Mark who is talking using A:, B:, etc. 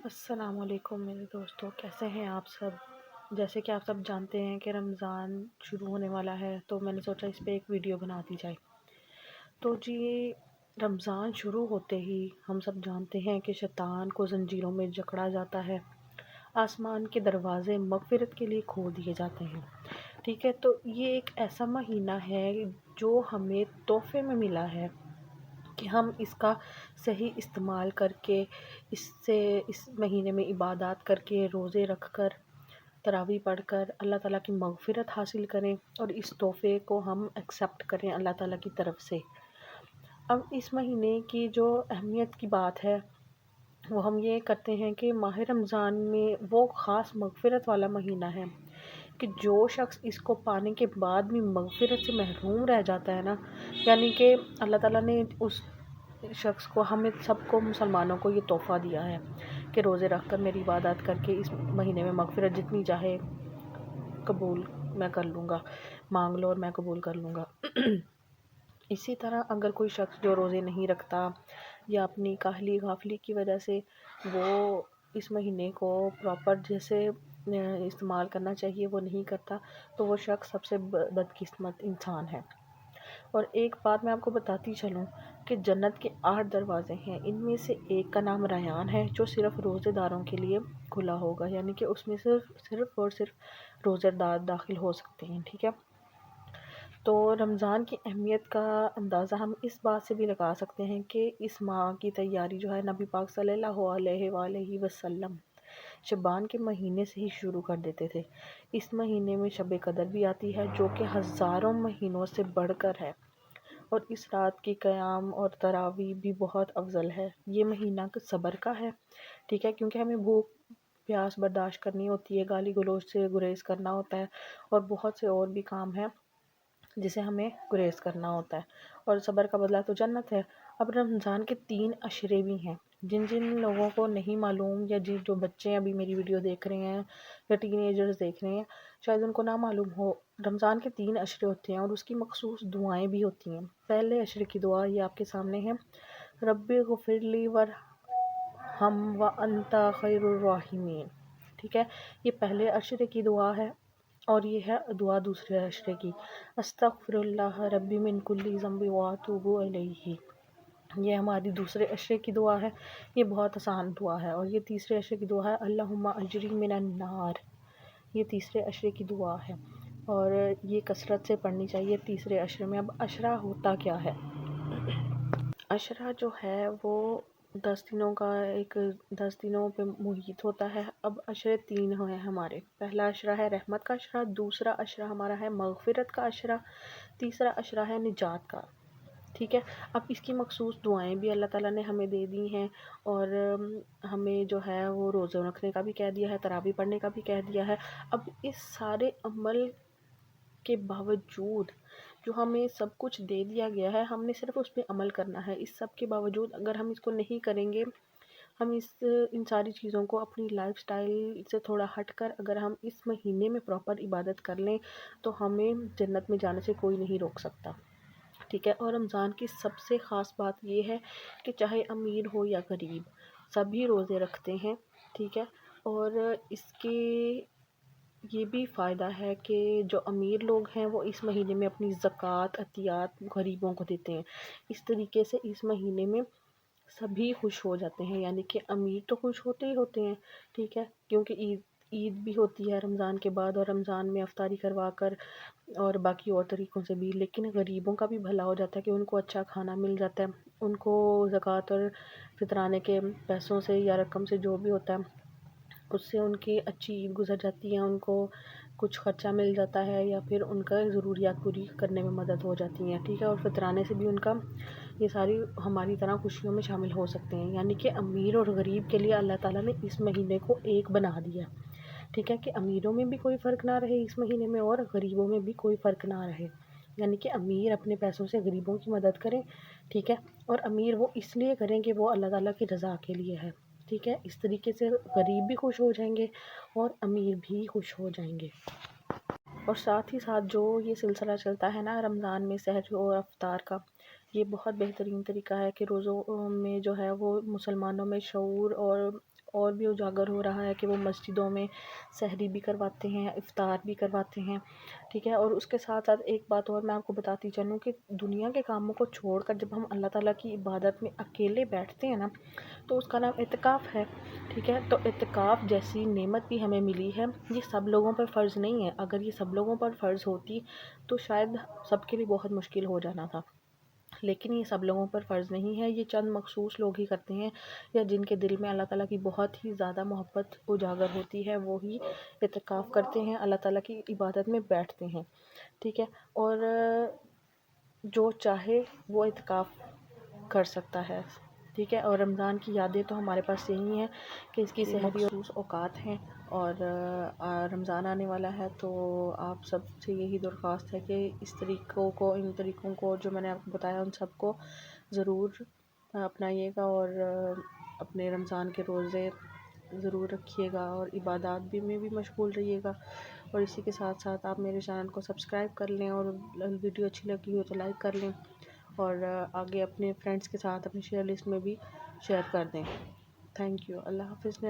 A: السلام علیکم میرے دوستوں، کیسے ہیں آپ سب؟ جیسے کہ آپ سب جانتے ہیں کہ رمضان شروع ہونے والا ہے، تو میں نے سوچا اس پہ ایک ویڈیو بنا دی جائے۔ تو جی، رمضان شروع ہوتے ہی ہم سب جانتے ہیں کہ شیطان کو زنجیروں میں جکڑا جاتا ہے، آسمان کے دروازے مغفرت کے لیے کھول دیے جاتے ہیں۔ ٹھیک ہے، تو یہ ایک ایسا مہینہ ہے جو ہمیں تحفے میں ملا ہے کہ ہم اس کا صحیح استعمال کر کے اس مہینے میں عبادات کر کے، روزے رکھ کر، تراویح پڑھ کر اللہ تعالیٰ کی مغفرت حاصل کریں اور اس تحفے کو ہم ایکسیپٹ کریں اللہ تعالیٰ کی طرف سے۔ اب اس مہینے کی جو اہمیت کی بات ہے وہ ہم یہ کرتے ہیں کہ ماہ رمضان میں وہ خاص مغفرت والا مہینہ ہے کہ جو شخص اس کو پانے کے بعد بھی مغفرت سے محروم رہ جاتا ہے نا، یعنی کہ اللہ تعالیٰ نے اس شخص کو، ہمیں سب کو، مسلمانوں کو یہ تحفہ دیا ہے کہ روزے رکھ کر میری عبادات کر کے اس مہینے میں مغفرت جتنی چاہے قبول میں کر لوں گا، مانگ لو اور میں قبول کر لوں گا۔ اسی طرح اگر کوئی شخص جو روزے نہیں رکھتا یا اپنی کاہلی غافلی کی وجہ سے وہ اس مہینے کو پراپر جیسے استعمال کرنا چاہیے وہ نہیں کرتا، تو وہ شخص سب سے بدقسمت انسان ہے۔ اور ایک بات میں آپ کو بتاتی چلوں کہ جنت کے 8 دروازے ہیں، ان میں سے ایک کا نام ریان ہے جو صرف روزے داروں کے لیے کھلا ہوگا، یعنی کہ اس میں صرف روزے دار داخل ہو سکتے ہیں۔ ٹھیک ہے، تو رمضان کی اہمیت کا اندازہ ہم اس بات سے بھی لگا سکتے ہیں کہ اس ماہ کی تیاری جو ہے نبی پاک صلی اللہ علیہ وآلہ وسلم شعبان کے مہینے سے ہی شروع کر دیتے تھے۔ اس مہینے میں شب قدر بھی آتی ہے جو کہ ہزاروں مہینوں سے بڑھ کر ہے، اور اس رات کی قیام اور تراویح بھی بہت افضل ہے۔ یہ مہینہ صبر کا ہے، ٹھیک ہے، کیونکہ ہمیں بھوک پیاس برداشت کرنی ہوتی ہے، گالی گلوچ سے گریز کرنا ہوتا ہے، اور بہت سے اور بھی کام ہیں جسے ہمیں گریز کرنا ہوتا ہے، اور صبر کا بدلہ تو جنت ہے۔ اب رمضان کے 3 عشرے بھی ہیں، جن لوگوں کو نہیں معلوم، یا جو بچے ابھی میری ویڈیو دیکھ رہے ہیں یا ٹین ایجرز دیکھ رہے ہیں، شاید ان کو نہ معلوم ہو، رمضان کے 3 عشرے ہوتے ہیں اور اس کی مخصوص دعائیں بھی ہوتی ہیں۔ پہلے عشرے کی دعا یہ آپ کے سامنے ہے، رب اغفر لی ورحم وانت خیر الراحمین۔ ٹھیک ہے، یہ پہلے عشرے کی دعا ہے، اور یہ ہے دعا دوسرے عشرے کی، استغفر اللہ ربی من کل ذنب واتوب الیہ۔ یہ ہماری دوسرے عشرے کی دعا ہے، یہ بہت آسان دعا ہے۔ اور یہ تیسرے عشرے کی دعا ہے، اللہم اجرنی من النار۔ یہ تیسرے عشرے کی دعا ہے، اور یہ کثرت سے پڑھنی چاہیے تیسرے عشرے میں۔ اب عشرہ ہوتا کیا ہے؟ عشرہ جو ہے وہ 10 دنوں کا 10 دنوں پہ محیط ہوتا ہے۔ اب عشرے 3 ہیں ہمارے، پہلا عشرہ ہے رحمت کا عشرہ، دوسرا عشرہ ہمارا ہے مغفرت کا عشرہ، تیسرا عشرہ ہے نجات کا۔ ٹھیک ہے، اب اس کی مخصوص دعائیں بھی اللہ تعالیٰ نے ہمیں دے دی ہیں، اور ہمیں جو ہے وہ روزہ رکھنے کا بھی کہہ دیا ہے، تراویح پڑھنے کا بھی کہہ دیا ہے۔ اب اس سارے عمل کے باوجود جو ہمیں سب کچھ دے دیا گیا ہے، ہم نے صرف اس پہ عمل کرنا ہے۔ اس سب کے باوجود اگر ہم اس کو نہیں کریں گے، ہم ان ساری چیزوں کو اپنی لائف سٹائل سے تھوڑا ہٹ کر اگر ہم اس مہینے میں پراپر عبادت کر لیں تو ہمیں جنت میں جانے سے کوئی نہیں روک سکتا۔ ٹھیک ہے، اور رمضان کی سب سے خاص بات یہ ہے کہ چاہے امیر ہو یا غریب سبھی روزے رکھتے ہیں۔ ٹھیک ہے، اور اس کے یہ بھی فائدہ ہے کہ جو امیر لوگ ہیں وہ اس مہینے میں اپنی زکوٰۃ عطیات غریبوں کو دیتے ہیں۔ اس طریقے سے اس مہینے میں سبھی خوش ہو جاتے ہیں، یعنی کہ امیر تو خوش ہوتے ہی ہوتے ہیں، ٹھیک ہے، کیونکہ عید بھی ہوتی ہے رمضان کے بعد، اور رمضان میں افطاری کروا کر اور باقی اور طریقوں سے بھی، لیکن غریبوں کا بھی بھلا ہو جاتا ہے کہ ان کو اچھا کھانا مل جاتا ہے، ان کو زکوٰۃ اور فطرانے کے پیسوں سے یا رقم سے جو بھی ہوتا ہے اس سے ان کی اچھی عید گزر جاتی ہے، ان کو کچھ خرچہ مل جاتا ہے، یا پھر ان کا ضروریات پوری کرنے میں مدد ہو جاتی ہیں۔ ٹھیک ہے، اور فطرانے سے بھی ان کا یہ ساری ہماری طرح خوشیوں میں شامل ہو سکتے ہیں، یعنی کہ امیر اور غریب کے لیے اللہ تعالیٰ نے اس مہینے کو ایک بنا دیا۔ ٹھیک ہے، کہ امیروں میں بھی کوئی فرق نہ رہے اس مہینے میں، اور غریبوں میں بھی کوئی فرق نہ رہے، یعنی کہ امیر اپنے پیسوں سے غریبوں کی مدد کریں۔ ٹھیک ہے، اور امیر وہ اس لیے کریں کہ وہ اللہ تعالیٰ کی رضا کے لیے ہے۔ ٹھیک ہے، اس طریقے سے غریب بھی خوش ہو جائیں گے اور امیر بھی خوش ہو جائیں گے۔ اور ساتھ ہی ساتھ جو یہ سلسلہ چلتا ہے نا رمضان میں سحر اور افطار کا، یہ بہت بہترین طریقہ ہے کہ روزوں میں جو ہے وہ مسلمانوں میں شعور اور اور بھی اجاگر ہو رہا ہے کہ وہ مسجدوں میں سحری بھی کرواتے ہیں، افطار بھی کرواتے ہیں، ٹھیک ہے۔ اور اس کے ساتھ ساتھ ایک بات اور میں آپ کو بتاتی چلوں کہ دنیا کے کاموں کو چھوڑ کر جب ہم اللہ تعالیٰ کی عبادت میں اکیلے بیٹھتے ہیں نا، تو اس کا نام اعتکاف ہے، ٹھیک ہے۔ تو اعتکاف جیسی نعمت بھی ہمیں ملی ہے، یہ سب لوگوں پر فرض نہیں ہے۔ اگر یہ سب لوگوں پر فرض ہوتی تو شاید سب کے لیے بہت مشکل ہو جانا تھا، لیکن یہ سب لوگوں پر فرض نہیں ہے، یہ چند مخصوص لوگ ہی کرتے ہیں، یا جن کے دل میں اللہ تعالیٰ کی بہت ہی زیادہ محبت اجاگر ہوتی ہے، وہی اعتکاف کرتے ہیں، اللہ تعالیٰ کی عبادت میں بیٹھتے ہیں، ٹھیک ہے۔ اور جو چاہے وہ اعتکاف کر سکتا ہے، ٹھیک ہے۔ اور رمضان کی یادیں تو ہمارے پاس یہی ہیں کہ اس کی سحری مخصوص اوقات ہیں، اور رمضان آنے والا ہے، تو آپ سب سے یہی درخواست ہے کہ اس طریقوں کو، ان طریقوں کو جو میں نے آپ کو بتایا، ان سب کو ضرور اپنائیے گا، اور اپنے رمضان کے روزے ضرور رکھیے گا، اور عبادات میں بھی مشغول رہیے گا۔ اور اسی کے ساتھ ساتھ آپ میرے چینل کو سبسکرائب کر لیں، اور ویڈیو اچھی لگی ہو تو لائک کر لیں، اور آگے اپنے فرینڈس کے ساتھ اپنی شیئر لسٹ میں بھی شیئر کر دیں۔ تھینک یو، اللہ حافظ۔